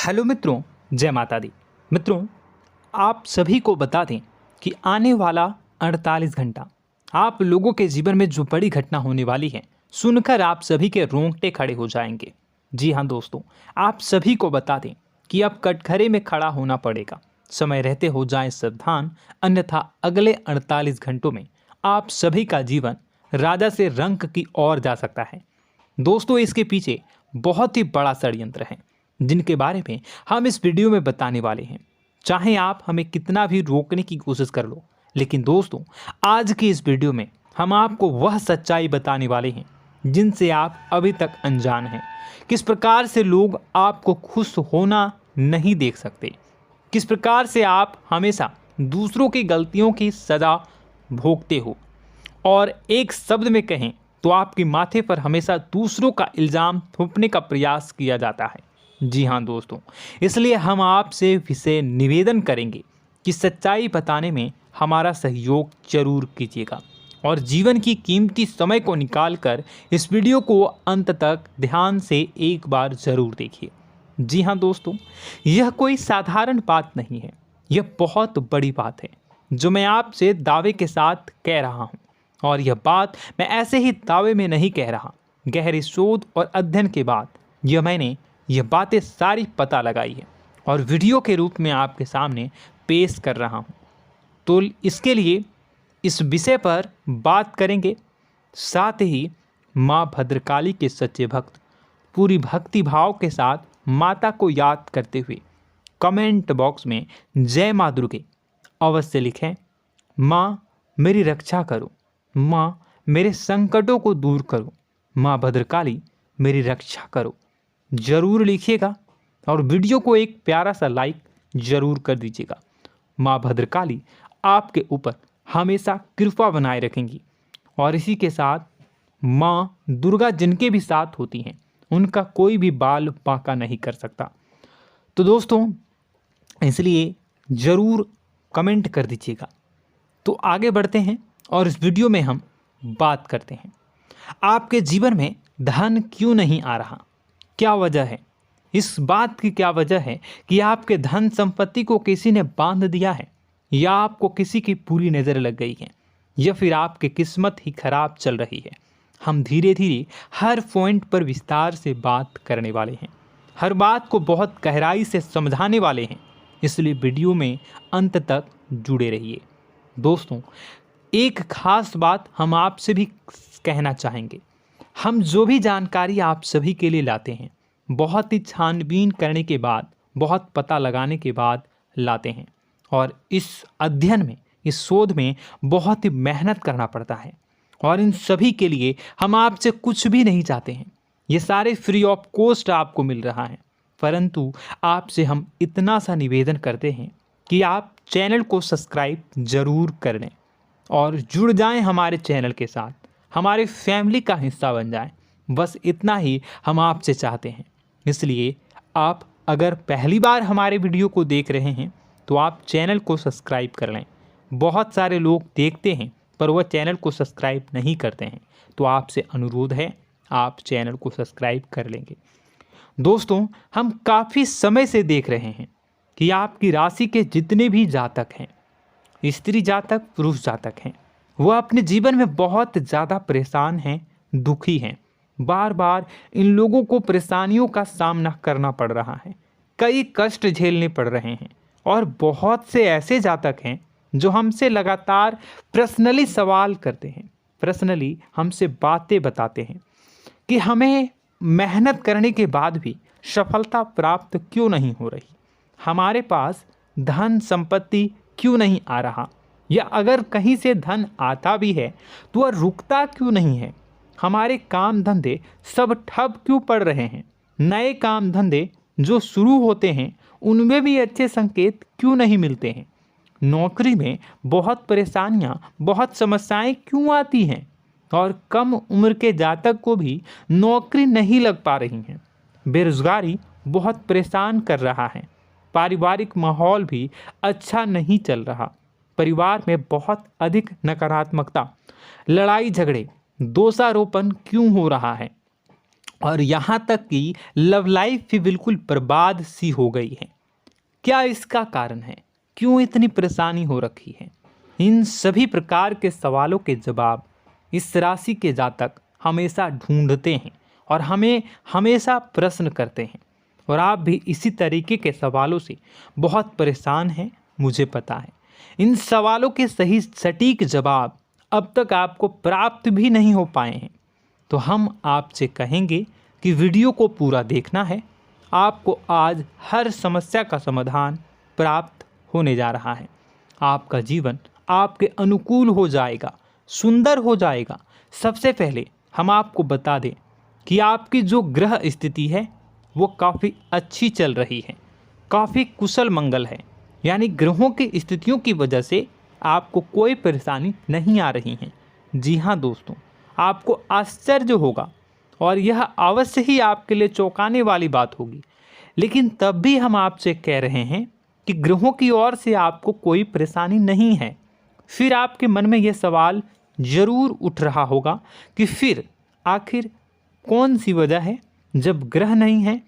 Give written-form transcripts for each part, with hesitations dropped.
Hello मित्रों, जय माता दी। मित्रों, आप सभी को बता दें कि आने वाला 48 घंटा आप लोगों के जीवन में जो बड़ी घटना होने वाली है, सुनकर आप सभी के रोंगटे खड़े हो जाएंगे। जी हाँ दोस्तों, आप सभी को बता दें कि अब कटघरे में खड़ा होना पड़ेगा। समय रहते हो जाएं सावधान, अन्यथा अगले 48 घंटों में आप सभी का जीवन राजा से रंक की ओर जा सकता है। दोस्तों, इसके पीछे बहुत ही बड़ा षड्यंत्र है जिनके बारे में हम इस वीडियो में बताने वाले हैं। चाहे आप हमें कितना भी रोकने की कोशिश कर लो, लेकिन दोस्तों आज की इस वीडियो में हम आपको वह सच्चाई बताने वाले हैं जिनसे आप अभी तक अनजान हैं। किस प्रकार से लोग आपको खुश होना नहीं देख सकते, किस प्रकार से आप हमेशा दूसरों की गलतियों की सज़ा भोगते हो, और एक शब्द में कहें तो आपके माथे पर हमेशा दूसरों का इल्ज़ाम थोपने का प्रयास किया जाता है। जी हाँ दोस्तों, इसलिए हम आपसे विशेष निवेदन करेंगे कि सच्चाई बताने में हमारा सहयोग जरूर कीजिएगा और जीवन की कीमती समय को निकालकर इस वीडियो को अंत तक ध्यान से एक बार ज़रूर देखिए। जी हाँ दोस्तों, यह कोई साधारण बात नहीं है, यह बहुत बड़ी बात है जो मैं आपसे दावे के साथ कह रहा हूँ। और यह बात मैं ऐसे ही दावे में नहीं कह रहा, गहरी शोध और अध्ययन के बाद मैंने यह बातें सारी पता लगाई है और वीडियो के रूप में आपके सामने पेश कर रहा हूँ। तो इसके लिए इस विषय पर बात करेंगे। साथ ही माँ भद्रकाली के सच्चे भक्त पूरी भक्ति भाव के साथ माता को याद करते हुए कमेंट बॉक्स में जय माँ दुर्गे अवश्य लिखें। माँ मेरी रक्षा करो, माँ मेरे संकटों को दूर करो, माँ भद्रकाली मेरी रक्षा करो, ज़रूर लिखिएगा और वीडियो को एक प्यारा सा लाइक ज़रूर कर दीजिएगा। माँ भद्रकाली आपके ऊपर हमेशा कृपा बनाए रखेंगी और इसी के साथ माँ दुर्गा जिनके भी साथ होती हैं उनका कोई भी बाल बांका नहीं कर सकता। तो दोस्तों, इसलिए ज़रूर कमेंट कर दीजिएगा। तो आगे बढ़ते हैं और इस वीडियो में हम बात करते हैं, आपके जीवन में धन क्यों नहीं आ रहा, क्या वजह है। इस बात की क्या वजह है कि आपके धन संपत्ति को किसी ने बांध दिया है, या आपको किसी की पूरी नज़र लग गई है, या फिर आपकी किस्मत ही खराब चल रही है। हम धीरे धीरे हर पॉइंट पर विस्तार से बात करने वाले हैं, हर बात को बहुत गहराई से समझाने वाले हैं, इसलिए वीडियो में अंत तक जुड़े रहिए। दोस्तों, एक खास बात हम आपसे भी कहना चाहेंगे। हम जो भी जानकारी आप सभी के लिए लाते हैं, बहुत ही छानबीन करने के बाद, बहुत पता लगाने के बाद लाते हैं, और इस अध्ययन में, इस शोध में बहुत ही मेहनत करना पड़ता है, और इन सभी के लिए हम आपसे कुछ भी नहीं चाहते हैं। ये सारे फ्री ऑफ कॉस्ट आपको मिल रहा है, परंतु आपसे हम इतना सा निवेदन करते हैं कि आप चैनल को सब्सक्राइब ज़रूर कर लें और जुड़ जाएं हमारे चैनल के साथ, हमारे फैमिली का हिस्सा बन जाएं। बस इतना ही हम आपसे चाहते हैं। इसलिए आप अगर पहली बार हमारे वीडियो को देख रहे हैं तो आप चैनल को सब्सक्राइब कर लें। बहुत सारे लोग देखते हैं पर वह चैनल को सब्सक्राइब नहीं करते हैं, तो आपसे अनुरोध है आप चैनल को सब्सक्राइब कर लेंगे। दोस्तों, हम काफ़ी समय से देख रहे हैं कि आपकी राशि के जितने भी जातक हैं, स्त्री जातक, पुरुष जातक हैं, वह अपने जीवन में बहुत ज़्यादा परेशान हैं, दुखी हैं। बार बार इन लोगों को परेशानियों का सामना करना पड़ रहा है, कई कष्ट झेलने पड़ रहे हैं, और बहुत से ऐसे जातक हैं जो हमसे लगातार पर्सनली सवाल करते हैं, पर्सनली हमसे बातें बताते हैं कि हमें मेहनत करने के बाद भी सफलता प्राप्त क्यों नहीं हो रही, हमारे पास धन संपत्ति क्यों नहीं आ रहा, या अगर कहीं से धन आता भी है तो वह रुकता क्यों नहीं है, हमारे काम धंधे सब ठप क्यों पड़ रहे हैं, नए काम धंधे जो शुरू होते हैं उनमें भी अच्छे संकेत क्यों नहीं मिलते हैं, नौकरी में बहुत परेशानियां, बहुत समस्याएं क्यों आती हैं, और कम उम्र के जातक को भी नौकरी नहीं लग पा रही हैं, बेरोजगारी बहुत परेशान कर रहा है, पारिवारिक माहौल भी अच्छा नहीं चल रहा, परिवार में बहुत अधिक नकारात्मकता, लड़ाई झगड़े, दोषारोपण क्यों हो रहा है, और यहाँ तक कि लव लाइफ भी बिल्कुल बर्बाद सी हो गई है। क्या इसका कारण है? क्यों इतनी परेशानी हो रखी है? इन सभी प्रकार के सवालों के जवाब इस राशि के जातक हमेशा ढूंढते हैं और हमें हमेशा प्रश्न करते हैं। और आप भी इसी तरीके के सवालों से बहुत परेशान हैं, मुझे पता है। इन सवालों के सही सटीक जवाब अब तक आपको प्राप्त भी नहीं हो पाए हैं, तो हम आपसे कहेंगे कि वीडियो को पूरा देखना है। आपको आज हर समस्या का समाधान प्राप्त होने जा रहा है। आपका जीवन आपके अनुकूल हो जाएगा, सुंदर हो जाएगा। सबसे पहले हम आपको बता दें कि आपकी जो ग्रह स्थिति है वो काफ़ी अच्छी चल रही है, काफ़ी कुशल मंगल है। यानी ग्रहों की स्थितियों की वजह से आपको कोई परेशानी नहीं आ रही है। जी हाँ दोस्तों, आपको आश्चर्य होगा और यह अवश्य ही आपके लिए चौंकाने वाली बात होगी, लेकिन तब भी हम आपसे कह रहे हैं कि ग्रहों की ओर से आपको कोई परेशानी नहीं है। फिर आपके मन में यह सवाल जरूर उठ रहा होगा कि फिर आखिर कौन सी वजह है? जब ग्रह नहीं है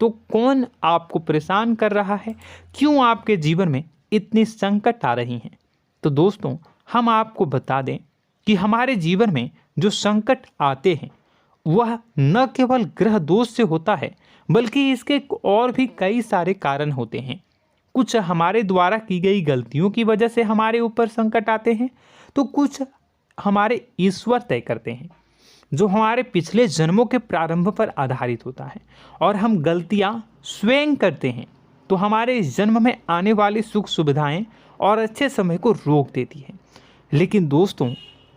तो कौन आपको परेशान कर रहा है? क्यों आपके जीवन में इतनी संकट आ रही हैं? तो दोस्तों, हम आपको बता दें कि हमारे जीवन में जो संकट आते हैं वह न केवल ग्रह दोष से होता है, बल्कि इसके और भी कई सारे कारण होते हैं। कुछ हमारे द्वारा की गई गलतियों की वजह से हमारे ऊपर संकट आते हैं, तो कुछ हमारे ईश्वर तय करते हैं, जो हमारे पिछले जन्मों के प्रारंभ पर आधारित होता है। और हम गलतियां स्वयं करते हैं तो हमारे इस जन्म में आने वाली सुख सुविधाएं और अच्छे समय को रोक देती है। लेकिन दोस्तों,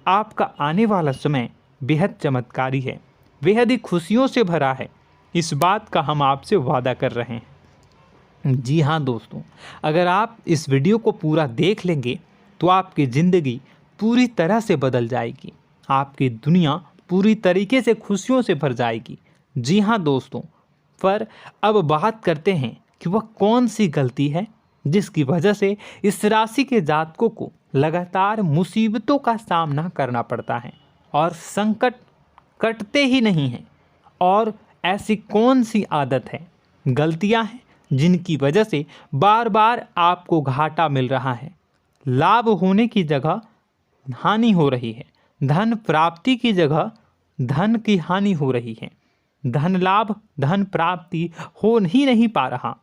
आपका आने वाला समय बेहद चमत्कारी है, बेहद ही खुशियों से भरा है। इस बात का हम आपसे वादा कर रहे हैं। जी हाँ दोस्तों, अगर आप इस वीडियो को पूरा देख लेंगे तो आपकी ज़िंदगी पूरी तरह से बदल जाएगी, आपकी दुनिया पूरी तरीके से खुशियों से भर जाएगी। जी हाँ दोस्तों, पर अब बात करते हैं कि वह कौन सी गलती है जिसकी वजह से इस राशि के जातकों को लगातार मुसीबतों का सामना करना पड़ता है और संकट कटते ही नहीं हैं। और ऐसी कौन सी आदत है, गलतियां हैं जिनकी वजह से बार बार आपको घाटा मिल रहा है, लाभ होने की जगह हानि हो रही है, धन प्राप्ति की जगह धन की हानि हो रही है, धन लाभ धन प्राप्ति हो ही नहीं पा रहा,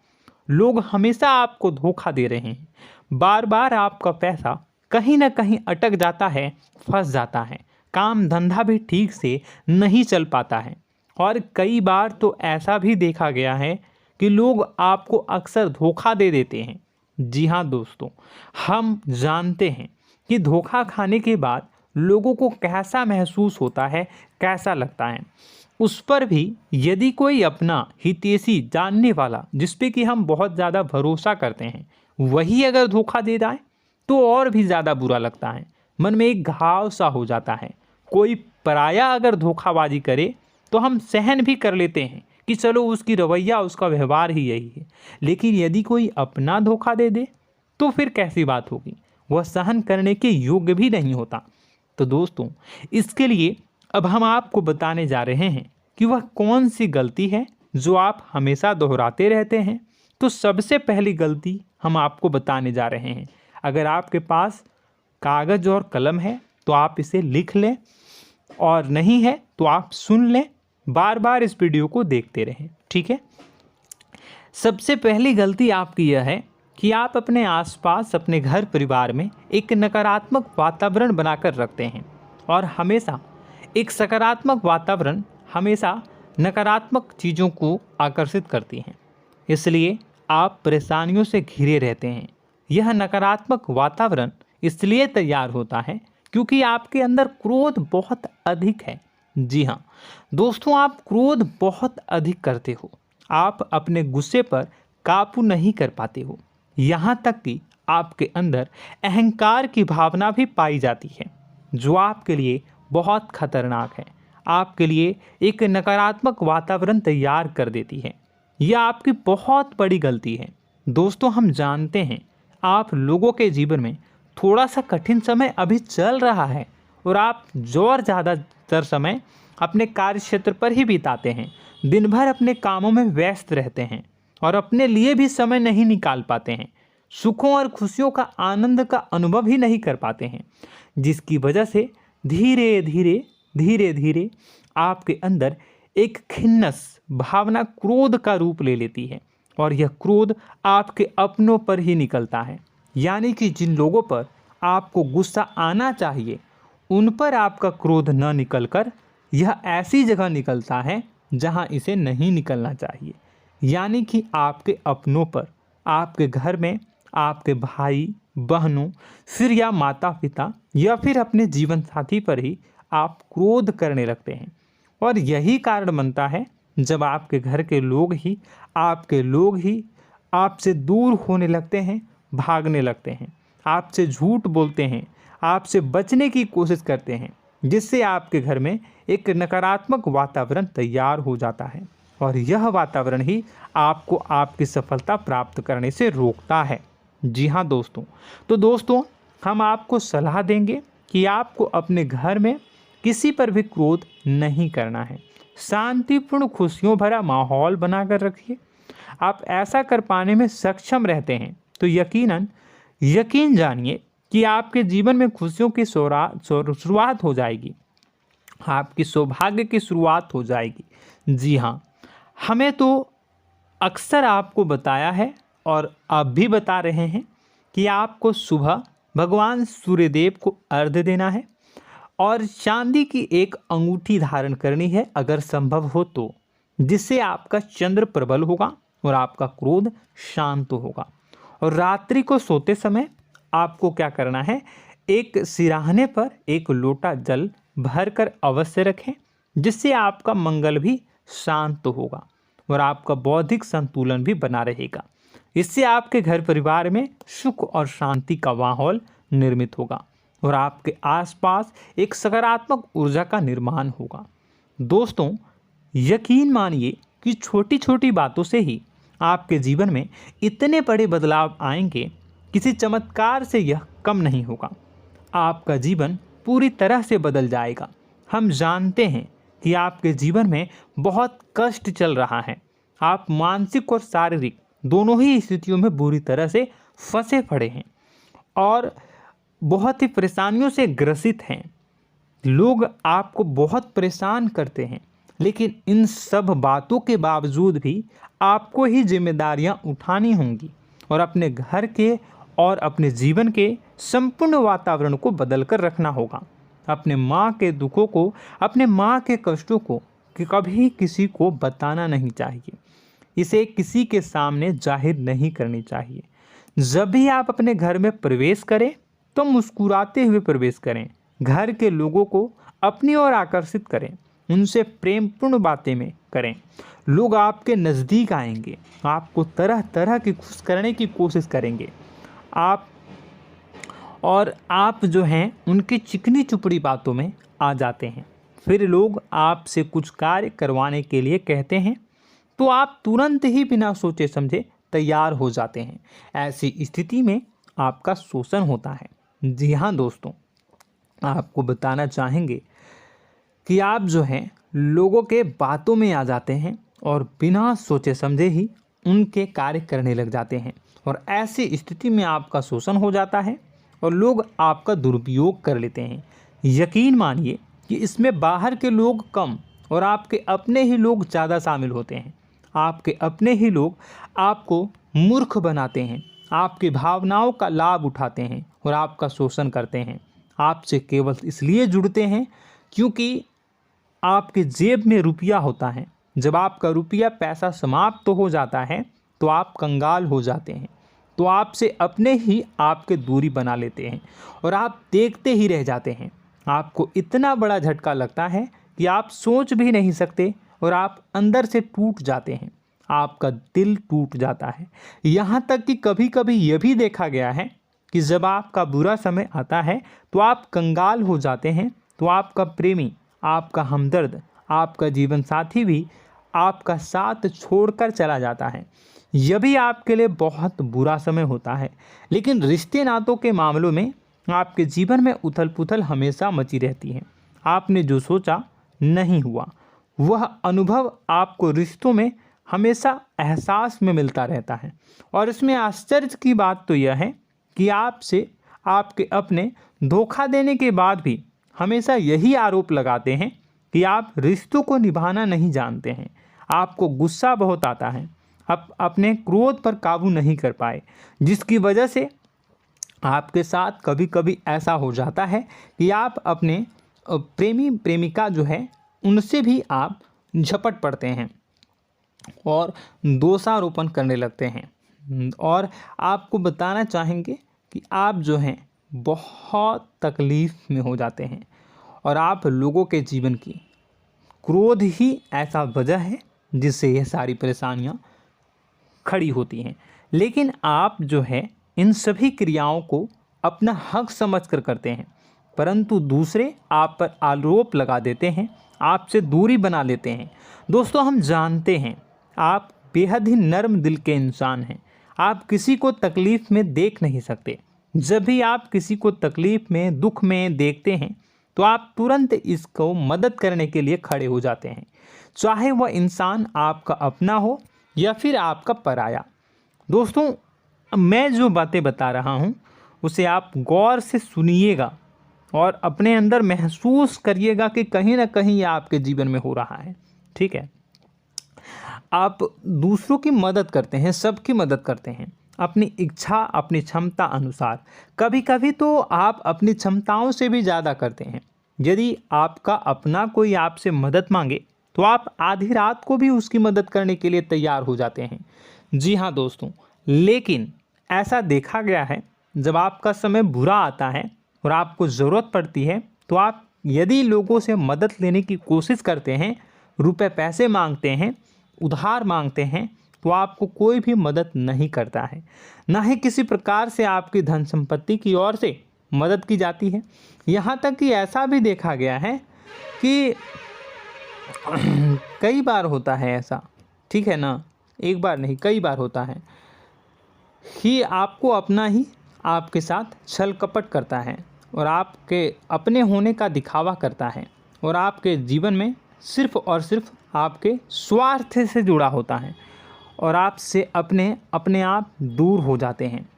लोग हमेशा आपको धोखा दे रहे हैं, बार बार आपका पैसा कहीं ना कहीं अटक जाता है, फंस जाता है, काम धंधा भी ठीक से नहीं चल पाता है। और कई बार तो ऐसा भी देखा गया है कि लोग आपको अक्सर धोखा दे देते हैं। जी हाँ दोस्तों, हम जानते हैं कि धोखा खाने के बाद लोगों को कैसा महसूस होता है, कैसा लगता है। उस पर भी यदि कोई अपना हितैषी जानने वाला, जिस पे कि हम बहुत ज़्यादा भरोसा करते हैं, वही अगर धोखा दे जाए तो और भी ज़्यादा बुरा लगता है, मन में एक घाव सा हो जाता है। कोई पराया अगर धोखाबाजी करे तो हम सहन भी कर लेते हैं कि चलो उसकी रवैया, उसका व्यवहार ही यही है। लेकिन यदि कोई अपना धोखा दे दे तो फिर कैसी बात होगी, वह सहन करने के योग्य भी नहीं होता। तो दोस्तों, इसके लिए अब हम आपको बताने जा रहे हैं कि वह कौन सी गलती है जो आप हमेशा दोहराते रहते हैं। तो सबसे पहली गलती हम आपको बताने जा रहे हैं। अगर आपके पास कागज़ और कलम है तो आप इसे लिख लें, और नहीं है तो आप सुन लें, बार बार इस वीडियो को देखते रहें, ठीक है। सबसे पहली गलती आपकी यह है कि आप अपने आसपास, अपने घर परिवार में एक नकारात्मक वातावरण बनाकर रखते हैं। और हमेशा एक सकारात्मक वातावरण हमेशा नकारात्मक चीज़ों को आकर्षित करती हैं, इसलिए आप परेशानियों से घिरे रहते हैं। यह नकारात्मक वातावरण इसलिए तैयार होता है क्योंकि आपके अंदर क्रोध बहुत अधिक है। जी हाँ दोस्तों, आप क्रोध बहुत अधिक करते हो, आप अपने गुस्से पर काबू नहीं कर पाते हो, यहाँ तक कि आपके अंदर अहंकार की भावना भी पाई जाती है, जो आपके लिए बहुत खतरनाक है, आपके लिए एक नकारात्मक वातावरण तैयार कर देती है। यह आपकी बहुत बड़ी गलती है। दोस्तों, हम जानते हैं आप लोगों के जीवन में थोड़ा सा कठिन समय अभी चल रहा है और आप और ज़्यादातर समय अपने कार्य क्षेत्र पर ही बिताते हैं, दिन भर अपने कामों में व्यस्त रहते हैं और अपने लिए भी समय नहीं निकाल पाते हैं, सुखों और खुशियों का आनंद का अनुभव ही नहीं कर पाते हैं, जिसकी वजह से धीरे धीरे धीरे धीरे आपके अंदर एक खिन्नस भावना क्रोध का रूप ले लेती है और यह क्रोध आपके अपनों पर ही निकलता है। यानी कि जिन लोगों पर आपको गुस्सा आना चाहिए उन पर आपका क्रोध न निकलकर यह ऐसी जगह निकलता है जहां इसे नहीं निकलना चाहिए। यानी कि आपके अपनों पर, आपके घर में, आपके भाई बहनों, फिर या माता पिता या फिर अपने जीवन साथी पर ही आप क्रोध करने लगते हैं। और यही कारण बनता है जब आपके घर के लोग ही आपसे दूर होने लगते हैं, भागने लगते हैं, आपसे झूठ बोलते हैं, आपसे बचने की कोशिश करते हैं, जिससे आपके घर में एक नकारात्मक वातावरण तैयार हो जाता है और यह वातावरण ही आपको आपकी सफलता प्राप्त करने से रोकता है। जी हाँ दोस्तों, तो दोस्तों हम आपको सलाह देंगे कि आपको अपने घर में किसी पर भी क्रोध नहीं करना है। शांतिपूर्ण खुशियों भरा माहौल बनाकर रखिए। आप ऐसा कर पाने में सक्षम रहते हैं तो यकीन जानिए कि आपके जीवन में खुशियों की शुरुआत हो जाएगी, आपकी सौभाग्य की शुरुआत हो जाएगी। जी हाँ, हमें तो अक्सर आपको बताया है और आप भी बता रहे हैं कि आपको सुबह भगवान सूर्यदेव को अर्घ्य देना है और चांदी की एक अंगूठी धारण करनी है अगर संभव हो तो, जिससे आपका चंद्र प्रबल होगा और आपका क्रोध शांत होगा। और रात्रि को सोते समय आपको क्या करना है, एक सिराहने पर एक लोटा जल भरकर अवश्य रखें, जिससे आपका मंगल भी शांत होगा और आपका बौद्धिक संतुलन भी बना रहेगा। इससे आपके घर परिवार में सुख और शांति का माहौल निर्मित होगा और आपके आसपास एक सकारात्मक ऊर्जा का निर्माण होगा। दोस्तों यकीन मानिए कि छोटी छोटी बातों से ही आपके जीवन में इतने बड़े बदलाव आएंगे, किसी चमत्कार से यह कम नहीं होगा। आपका जीवन पूरी तरह से बदल जाएगा। हम जानते हैं कि आपके जीवन में बहुत कष्ट चल रहा है, आप मानसिक और शारीरिक दोनों ही स्थितियों में बुरी तरह से फंसे पड़े हैं और बहुत ही परेशानियों से ग्रसित हैं। लोग आपको बहुत परेशान करते हैं, लेकिन इन सब बातों के बावजूद भी आपको ही जिम्मेदारियां उठानी होंगी और अपने घर के और अपने जीवन के संपूर्ण वातावरण को बदल कर रखना होगा। अपने माँ के दुखों को, अपने माँ के कष्टों को कभी किसी को बताना नहीं चाहिए, इसे किसी के सामने जाहिर नहीं करनी चाहिए। जब भी आप अपने घर में प्रवेश करें तो मुस्कुराते हुए प्रवेश करें, घर के लोगों को अपनी ओर आकर्षित करें, उनसे प्रेमपूर्ण बातें में करें। लोग आपके नज़दीक आएंगे, आपको तरह तरह की खुश करने की कोशिश करेंगे। आप जो हैं उनकी चिकनी चुपड़ी बातों में आ जाते हैं। फिर लोग आपसे कुछ कार्य करवाने के लिए कहते हैं तो आप तुरंत ही बिना सोचे समझे तैयार हो जाते हैं। ऐसी स्थिति में आपका शोषण होता है। जी हाँ दोस्तों, आपको बताना चाहेंगे कि आप जो हैं लोगों के बातों में आ जाते हैं और बिना सोचे समझे ही उनके कार्य करने लग जाते हैं और ऐसी स्थिति में आपका शोषण हो जाता है और लोग आपका दुरुपयोग कर लेते हैं। यकीन मानिए कि इसमें बाहर के लोग कम और आपके अपने ही लोग ज़्यादा शामिल होते हैं। आपके अपने ही लोग आपको मूर्ख बनाते हैं, आपकी भावनाओं का लाभ उठाते हैं और आपका शोषण करते हैं। आपसे केवल इसलिए जुड़ते हैं क्योंकि आपके जेब में रुपया होता है। जब आपका रुपया पैसा समाप्त हो जाता है तो आप कंगाल हो जाते हैं, तो आपसे अपने ही आपके दूरी बना लेते हैं और आप देखते ही रह जाते हैं। आपको इतना बड़ा झटका लगता है कि आप सोच भी नहीं सकते और आप अंदर से टूट जाते हैं, आपका दिल टूट जाता है। यहाँ तक कि कभी कभी यह भी देखा गया है कि जब आपका बुरा समय आता है तो आप कंगाल हो जाते हैं, तो आपका प्रेमी, आपका हमदर्द, आपका जीवन साथी भी आपका साथ छोड़कर चला जाता है। यह भी आपके लिए बहुत बुरा समय होता है। लेकिन रिश्ते नातों के मामलों में आपके जीवन में उथल पुथल हमेशा मची रहती है। आपने जो सोचा नहीं हुआ। वह अनुभव आपको रिश्तों में हमेशा एहसास में मिलता रहता है। और इसमें आश्चर्य की बात तो यह है कि आपसे आपके अपने धोखा देने के बाद भी हमेशा यही आरोप लगाते हैं कि आप रिश्तों को निभाना नहीं जानते हैं। आपको गुस्सा बहुत आता है, आप अपने क्रोध पर काबू नहीं कर पाए, जिसकी वजह से आपके साथ कभी कभी ऐसा हो जाता है कि आप अपने प्रेमी प्रेमिका जो है उनसे भी आप झपट पड़ते हैं और दोषारोपण करने लगते हैं। और आपको बताना चाहेंगे कि आप जो हैं बहुत तकलीफ़ में हो जाते हैं और आप लोगों के जीवन की क्रोध ही ऐसा वजह है जिससे ये सारी परेशानियां खड़ी होती हैं। लेकिन आप जो है इन सभी क्रियाओं को अपना हक समझकर करते हैं, परंतु दूसरे आप पर आरोप लगा देते हैं, आपसे दूरी बना लेते हैं। दोस्तों, हम जानते हैं आप बेहद ही नर्म दिल के इंसान हैं। आप किसी को तकलीफ़ में देख नहीं सकते। जब भी आप किसी को तकलीफ़ में, दुख में देखते हैं तो आप तुरंत इसको मदद करने के लिए खड़े हो जाते हैं, चाहे वह इंसान आपका अपना हो या फिर आपका पराया। दोस्तों, मैं जो बातें बता रहा हूँ उसे आप गौर से सुनिएगा और अपने अंदर महसूस करिएगा कि कहीं ना कहीं ये आपके जीवन में हो रहा है। ठीक है, आप दूसरों की मदद करते हैं, सबकी मदद करते हैं अपनी इच्छा, अपनी क्षमता अनुसार। कभी कभी तो आप अपनी क्षमताओं से भी ज़्यादा करते हैं। यदि आपका अपना कोई आपसे मदद मांगे तो आप आधी रात को भी उसकी मदद करने के लिए तैयार हो जाते हैं। जी हाँ दोस्तों, लेकिन ऐसा देखा गया है जब आपका समय बुरा आता है और आपको ज़रूरत पड़ती है तो आप यदि लोगों से मदद लेने की कोशिश करते हैं, रुपए पैसे मांगते हैं, उधार मांगते हैं, तो आपको कोई भी मदद नहीं करता है। ना ही किसी प्रकार से आपकी धन संपत्ति की ओर से मदद की जाती है। यहाँ तक कि ऐसा भी देखा गया है कि कई बार होता है ऐसा, ठीक है ना, एक बार नहीं कई बार होता है कि आपको अपना ही आपके साथ छल कपट करता है और आपके अपने होने का दिखावा करता है और आपके जीवन में सिर्फ और सिर्फ आपके स्वार्थ से जुड़ा होता है और आपसे अपने आप दूर हो जाते हैं।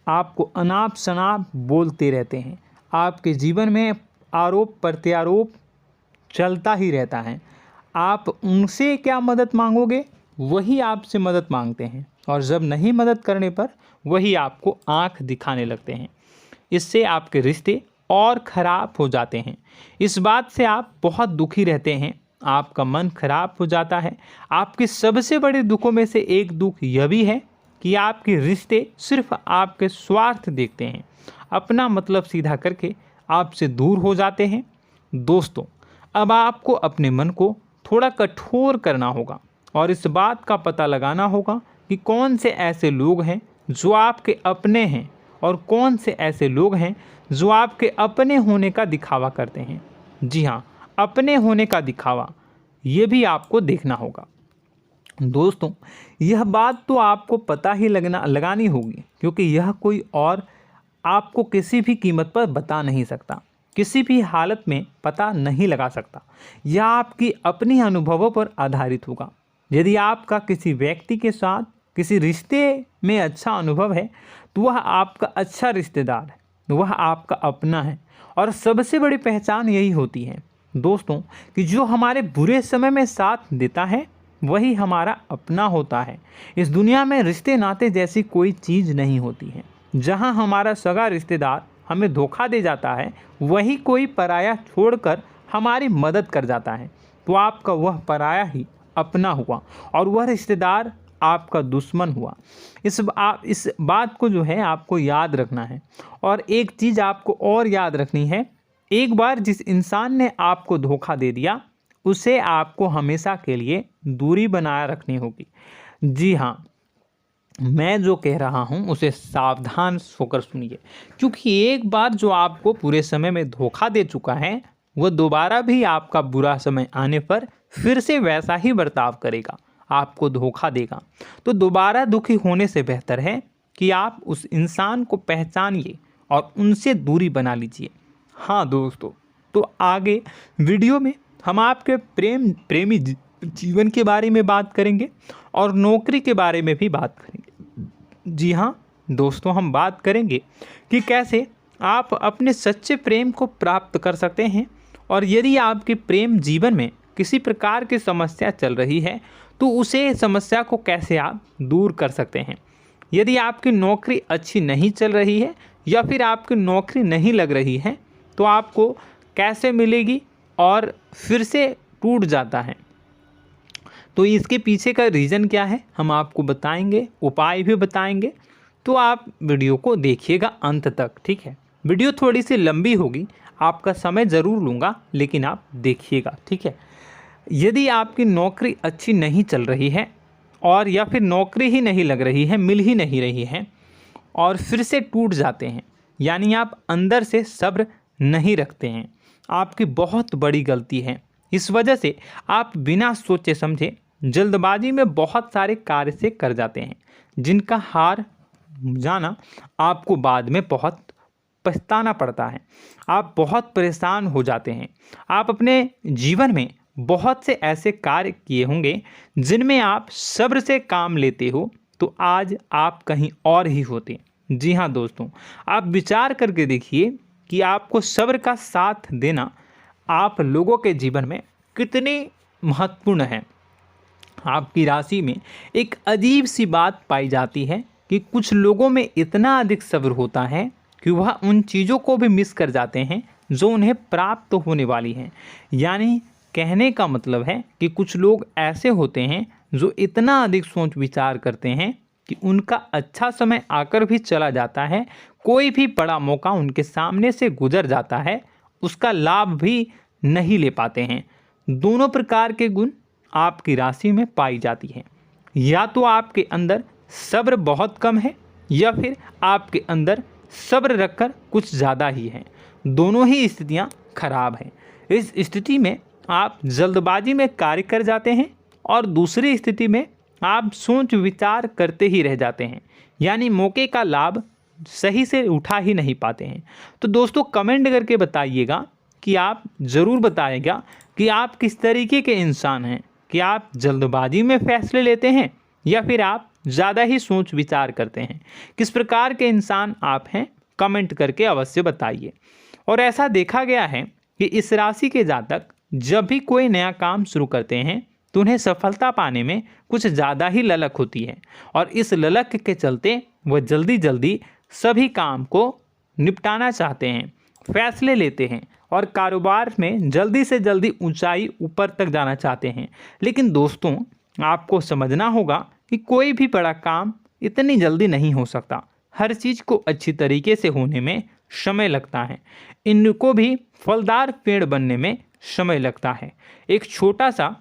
आपको अनाप शनाप बोलते रहते हैं। आपके जीवन में आरोप प्रत्यारोप चलता ही रहता है। आप उनसे क्या मदद मांगोगे, वही आपसे मदद मांगते हैं और जब नहीं मदद करने पर वही आपको आंख दिखाने लगते हैं। इससे आपके रिश्ते और ख़राब हो जाते हैं। इस बात से आप बहुत दुखी रहते हैं, आपका मन खराब हो जाता है। आपके सबसे बड़े दुखों में से एक दुख यह भी है कि आपके रिश्ते सिर्फ आपके स्वार्थ देखते हैं, अपना मतलब सीधा करके आपसे दूर हो जाते हैं। दोस्तों, अब आपको अपने मन को थोड़ा कठोर करना होगा और इस बात का पता लगाना होगा कि कौन से ऐसे लोग हैं जो आपके अपने हैं और कौन से ऐसे लोग हैं जो आपके अपने होने का दिखावा करते हैं। जी हाँ, अपने होने का दिखावा, ये भी आपको देखना होगा। दोस्तों, यह बात तो आपको पता ही लगानी होगी, क्योंकि यह कोई और आपको किसी भी कीमत पर बता नहीं सकता, किसी भी हालत में पता नहीं लगा सकता। यह आपकी अपनी अनुभवों पर आधारित होगा। यदि आपका किसी व्यक्ति के साथ किसी रिश्ते में अच्छा अनुभव है तो वह आपका अच्छा रिश्तेदार है, वह आपका अपना है। और सबसे बड़ी पहचान यही होती है दोस्तों कि जो हमारे बुरे समय में साथ देता है वही हमारा अपना होता है। इस दुनिया में रिश्ते नाते जैसी कोई चीज़ नहीं होती है। जहां हमारा सगा रिश्तेदार हमें धोखा दे जाता है, वही कोई पराया छोड़कर हमारी मदद कर जाता है, तो आपका वह पराया ही अपना हुआ और वह रिश्तेदार आपका दुश्मन हुआ। इस बात को जो है आपको याद रखना है। और एक चीज़ आपको और याद रखनी है, एक बार जिस इंसान ने आपको धोखा दे दिया उसे आपको हमेशा के लिए दूरी बनाए रखनी होगी। जी हाँ, मैं जो कह रहा हूँ उसे सावधान होकर सुनिए, क्योंकि एक बार जो आपको पूरे समय में धोखा दे चुका है वह दोबारा भी आपका बुरा समय आने पर फिर से वैसा ही बर्ताव करेगा, आपको धोखा देगा। तो दोबारा दुखी होने से बेहतर है कि आप उस इंसान को पहचानिए और उनसे दूरी बना लीजिए। हाँ दोस्तों, तो आगे वीडियो में हम आपके प्रेमी जीवन के बारे में बात करेंगे और नौकरी के बारे में भी बात करेंगे। जी हाँ दोस्तों, हम बात करेंगे कि कैसे आप अपने सच्चे प्रेम को प्राप्त कर सकते हैं, और यदि आपके प्रेम जीवन में किसी प्रकार की समस्या चल रही है तो उसे समस्या को कैसे आप दूर कर सकते हैं। यदि आपकी नौकरी अच्छी नहीं चल रही है या फिर आपकी नौकरी नहीं लग रही है तो आपको कैसे मिलेगी और फिर से टूट जाता है, तो इसके पीछे का रीज़न क्या है हम आपको बताएंगे, उपाय भी बताएंगे। तो आप वीडियो को देखिएगा अंत तक, ठीक है। वीडियो थोड़ी सी लंबी होगी, आपका समय ज़रूर लूँगा, लेकिन आप देखिएगा, ठीक है। यदि आपकी नौकरी अच्छी नहीं चल रही है और या फिर नौकरी ही नहीं लग रही है, मिल ही नहीं रही है और फिर से टूट जाते हैं, यानी आप अंदर से सब्र नहीं रखते हैं, आपकी बहुत बड़ी गलती है। इस वजह से आप बिना सोचे समझे जल्दबाजी में बहुत सारे कार्य से कर जाते हैं, जिनका हार जाना आपको बाद में बहुत पछताना पड़ता है। आप बहुत परेशान हो जाते हैं। आप अपने जीवन में बहुत से ऐसे कार्य किए होंगे जिनमें आप सब्र से काम लेते हो, तो आज आप कहीं और ही होते। जी हाँ दोस्तों, आप विचार करके देखिए कि आपको सब्र का साथ देना आप लोगों के जीवन में कितनी महत्वपूर्ण है। आपकी राशि में एक अजीब सी बात पाई जाती है कि कुछ लोगों में इतना अधिक सब्र होता है कि वह उन चीज़ों को भी मिस कर जाते हैं जो उन्हें प्राप्त होने वाली हैं। यानी कहने का मतलब है कि कुछ लोग ऐसे होते हैं जो इतना अधिक सोच विचार करते हैं कि उनका अच्छा समय आकर भी चला जाता है, कोई भी बड़ा मौका उनके सामने से गुजर जाता है, उसका लाभ भी नहीं ले पाते हैं। दोनों प्रकार के गुण आपकी राशि में पाई जाती हैं। या तो आपके अंदर सब्र बहुत कम है या फिर आपके अंदर सब्र रखकर कुछ ज़्यादा ही है। दोनों ही स्थितियाँ खराब हैं। इस स्थिति में आप जल्दबाजी में कार्य कर जाते हैं और दूसरी स्थिति में आप सोच विचार करते ही रह जाते हैं, यानी मौके का लाभ सही से उठा ही नहीं पाते हैं। तो दोस्तों कमेंट करके बताइएगा कि आप ज़रूर बताइएगा कि आप किस तरीके के इंसान हैं, कि आप जल्दबाजी में फैसले लेते हैं या फिर आप ज़्यादा ही सोच विचार करते हैं। किस प्रकार के इंसान आप हैं, कमेंट करके अवश्य बताइए। और ऐसा देखा गया है कि इस राशि के जातक जब भी कोई नया काम शुरू करते हैं तो उन्हें सफलता पाने में कुछ ज़्यादा ही ललक होती है, और इस ललक के चलते वह जल्दी जल्दी सभी काम को निपटाना चाहते हैं, फैसले लेते हैं और कारोबार में जल्दी से जल्दी ऊंचाई ऊपर तक जाना चाहते हैं। लेकिन दोस्तों आपको समझना होगा कि कोई भी बड़ा काम इतनी जल्दी नहीं हो सकता। हर चीज़ को अच्छी तरीके से होने में समय लगता है। इनको भी फलदार पेड़ बनने में समय लगता है। एक छोटा सा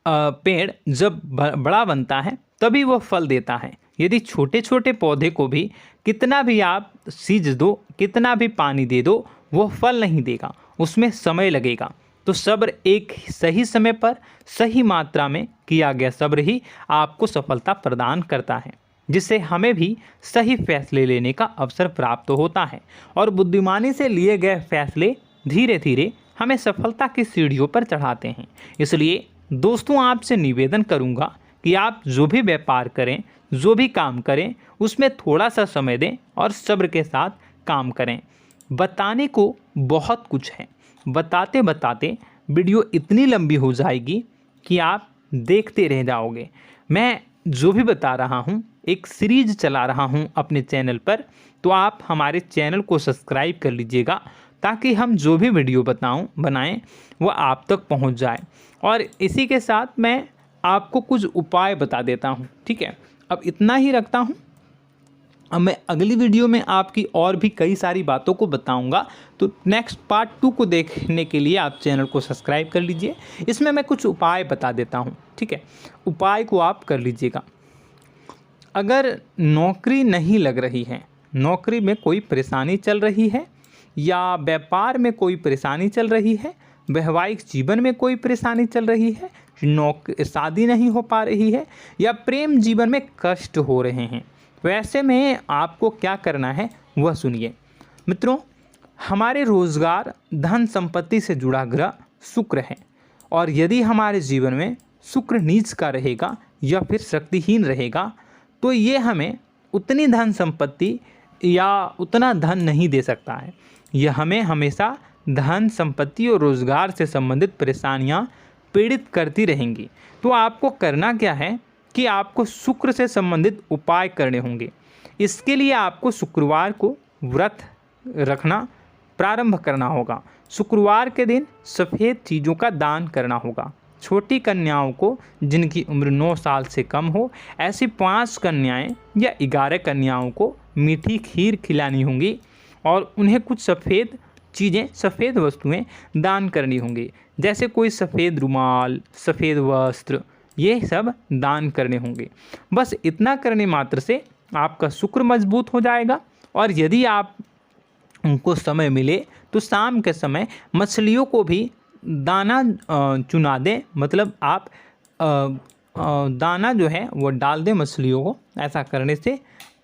पेड़ जब बड़ा बनता है तभी वह फल देता है। यदि छोटे छोटे पौधे को भी कितना भी आप सींच दो, कितना भी पानी दे दो, वो फल नहीं देगा, उसमें समय लगेगा। तो सब्र एक सही समय पर सही मात्रा में किया गया सब्र ही आपको सफलता प्रदान करता है, जिससे हमें भी सही फैसले लेने का अवसर प्राप्त होता है। और बुद्धिमानी से लिए गए फैसले धीरे धीरे हमें सफलता की सीढ़ियों पर चढ़ाते हैं। इसलिए दोस्तों आपसे निवेदन करूंगा कि आप जो भी व्यापार करें, जो भी काम करें, उसमें थोड़ा सा समय दें और सब्र के साथ काम करें। बताने को बहुत कुछ है, बताते बताते वीडियो इतनी लंबी हो जाएगी कि आप देखते रह जाओगे। मैं जो भी बता रहा हूँ, एक सीरीज चला रहा हूँ अपने चैनल पर, तो आप हमारे चैनल को सब्सक्राइब कर लीजिएगा ताकि हम जो भी वीडियो बनाएं वो आप तक पहुँच जाए। और इसी के साथ मैं आपको कुछ उपाय बता देता हूँ, ठीक है। अब इतना ही रखता हूँ। अब मैं अगली वीडियो में आपकी और भी कई सारी बातों को बताऊंगा। तो नेक्स्ट पार्ट 2 को देखने के लिए आप चैनल को सब्सक्राइब कर लीजिए। इसमें मैं कुछ उपाय बता देता हूं, ठीक है। उपाय को आप कर लीजिएगा। अगर नौकरी नहीं लग रही है, नौकरी में कोई परेशानी चल रही है, या व्यापार में कोई परेशानी चल रही है, वैवाहिक जीवन में कोई परेशानी चल रही है, शादी नहीं हो पा रही है, या प्रेम जीवन में कष्ट हो रहे हैं, वैसे में आपको क्या करना है वह सुनिए। मित्रों, हमारे रोजगार धन संपत्ति से जुड़ा ग्रह शुक्र है, और यदि हमारे जीवन में शुक्र नीच का रहेगा या फिर शक्तिहीन रहेगा तो ये हमें उतनी धन संपत्ति या उतना धन नहीं दे सकता है। यह हमें हमेशा धन संपत्ति और रोजगार से संबंधित परेशानियां पीड़ित करती रहेंगी। तो आपको करना क्या है कि आपको शुक्र से संबंधित उपाय करने होंगे। इसके लिए आपको शुक्रवार को व्रत रखना प्रारंभ करना होगा। शुक्रवार के दिन सफ़ेद चीज़ों का दान करना होगा। छोटी कन्याओं को जिनकी उम्र 9 साल से कम हो, ऐसी 5 कन्याएं या 11 कन्याओं को मीठी खीर खिलानी होंगी और उन्हें कुछ सफ़ेद चीज़ें, सफ़ेद वस्तुएं दान करनी होंगी, जैसे कोई सफ़ेद रुमाल, सफ़ेद वस्त्र, ये सब दान करने होंगे। बस इतना करने मात्र से आपका शुक्र मजबूत हो जाएगा। और यदि आप उनको समय मिले तो शाम के समय मछलियों को भी दाना चुना दें, मतलब आप दाना जो है वो डाल दें मछलियों को। ऐसा करने से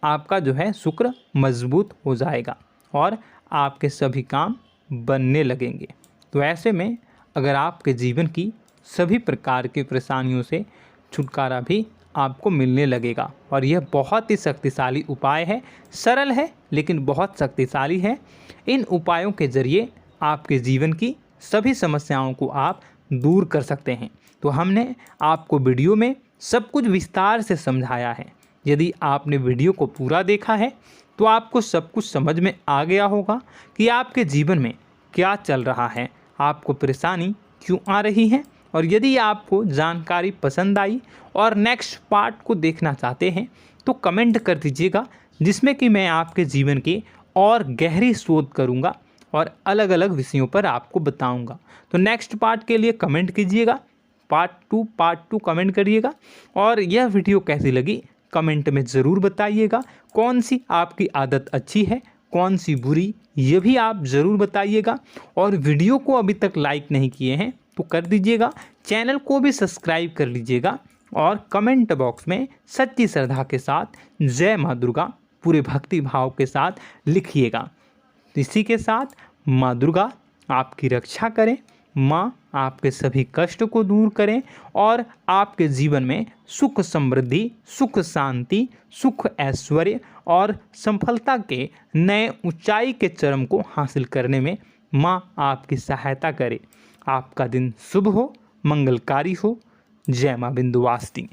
आपका जो है शुक्र मजबूत हो जाएगा और आपके सभी काम बनने लगेंगे। तो ऐसे में अगर आपके जीवन की सभी प्रकार की परेशानियों से छुटकारा भी आपको मिलने लगेगा। और यह बहुत ही शक्तिशाली उपाय है, सरल है लेकिन बहुत शक्तिशाली है। इन उपायों के ज़रिए आपके जीवन की सभी समस्याओं को आप दूर कर सकते हैं। तो हमने आपको वीडियो में सब कुछ विस्तार से समझाया है। यदि आपने वीडियो को पूरा देखा है तो आपको सब कुछ समझ में आ गया होगा कि आपके जीवन में क्या चल रहा है, आपको परेशानी क्यों आ रही है। और यदि आपको जानकारी पसंद आई और नेक्स्ट पार्ट को देखना चाहते हैं तो कमेंट कर दीजिएगा, जिसमें कि मैं आपके जीवन की और गहरी शोध करूंगा और अलग अलग विषयों पर आपको बताऊंगा। तो नेक्स्ट पार्ट के लिए कमेंट कीजिएगा, पार्ट टू कमेंट करिएगा। और यह वीडियो कैसी लगी कमेंट में ज़रूर बताइएगा। कौन सी आपकी आदत अच्छी है, कौन सी बुरी, ये भी आप ज़रूर बताइएगा। और वीडियो को अभी तक लाइक नहीं किए हैं तो कर दीजिएगा, चैनल को भी सब्सक्राइब कर लीजिएगा और कमेंट बॉक्स में सच्ची श्रद्धा के साथ जय माँ दुर्गा पूरे भक्ति भाव के साथ लिखिएगा। इसी के साथ माँ दुर्गा आपकी रक्षा करें, माँ आपके सभी कष्ट को दूर करें और आपके जीवन में सुख समृद्धि, सुख शांति, सुख ऐश्वर्य और सफलता के नए ऊंचाई के चरम को हासिल करने में माँ आपकी सहायता करे। आपका दिन शुभ हो, मंगलकारी हो। जय माँ विंध्यवासिनी।